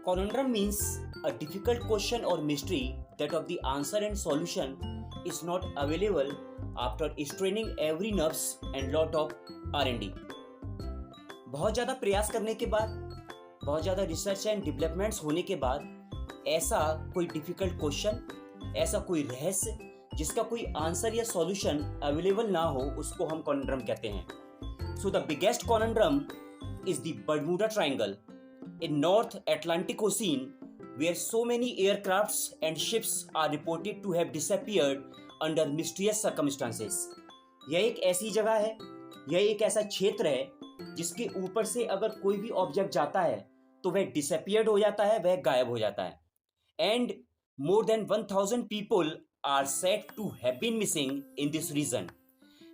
Conundrum means a difficult question or mystery that of the answer and solution is not available after straining every nerves and lot of R&D. बहुत ज़्यादा प्रयास करने के बाद, बहुत ज़्यादा रिसर्च एंड डेवलपमेंट्स होने के बाद ऐसा कोई डिफिकल्ट क्वेश्चन, ऐसा कोई रहस्य जिसका कोई आंसर या सॉल्यूशन अवेलेबल ना हो, उसको हम कॉनंड्रम कहते हैं. So the biggest conundrum is the Bermuda Triangle in North Atlantic Ocean, where so many aircrafts and ships are reported to have disappeared under mysterious circumstances. यह एक ऐसी जगह है, यह एक ऐसा क्षेत्र है जिसके ऊपर से अगर कोई भी ऑब्जेक्ट जाता है तो वह डिसअपियर्ड हो जाता है, वह गायब हो जाता है. And more than 1000 people are said to have been missing in this region.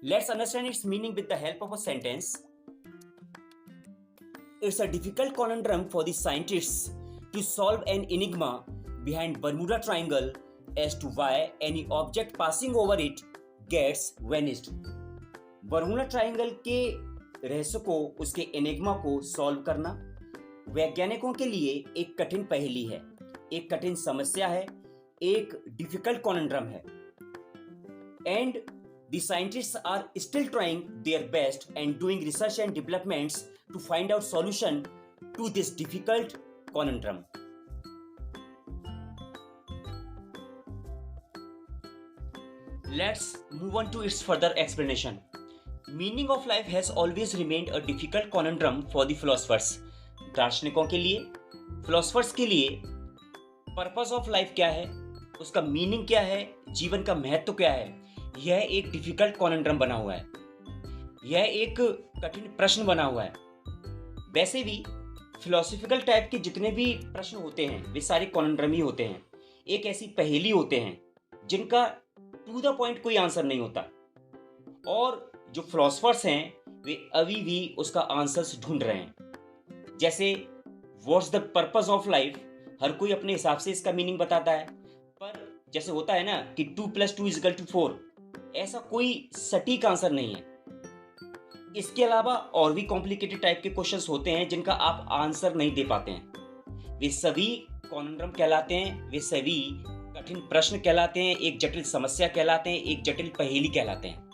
Let's understand its meaning with the help of a sentence. It's a difficult conundrum for the scientists to solve an enigma behind Bermuda Triangle as to why any object passing over it gets vanished. Bermuda triangle के रहस्य को, उसके enigma को solve करना वैज्ञानिकों के लिए एक कठिन पहेली है, एक कठिन समस्या है, एक डिफिकल्ट कॉनंड्रम है. And the scientists are still trying their best and doing research and developments to find out solution to this difficult conundrum. Let's move on to its further explanation. Meaning of life has always remained a difficult conundrum for the philosophers. दार्शनिकों के लिए, philosophers के लिए purpose of life क्या है, उसका meaning क्या है, जीवन का महत्व क्या है, यह एक डिफिकल्ट कॉनंड्रम बना हुआ है. यह एक कठिन प्रश्न बना हुआ है. वैसे भी फिलोसॉफिकल टाइप के जितने भी प्रश्न होते हैं वे सारे कॉनंड्रम ही होते हैं. एक ऐसी पहेली होते हैं जिनका टू द पॉइंट कोई आंसर नहीं होता, और जो फिलोसफर्स हैं वे अभी भी उसका आंसर्स ढूंढ रहे हैं. जैसे what's the purpose of life, हर कोई अपने हिसाब से इसका मीनिंग बताता है, पर जैसे होता है ना कि 2 + 2 = 4, ऐसा कोई सटीक आंसर नहीं है. इसके अलावा और भी कॉम्प्लिकेटेड टाइप के क्वेश्चंस होते हैं जिनका आप आंसर नहीं दे पाते हैं. वे सभी कॉनंड्रम कहलाते हैं, वे सभी कठिन प्रश्न कहलाते हैं, एक जटिल समस्या कहलाते हैं, एक जटिल पहेली कहलाते हैं.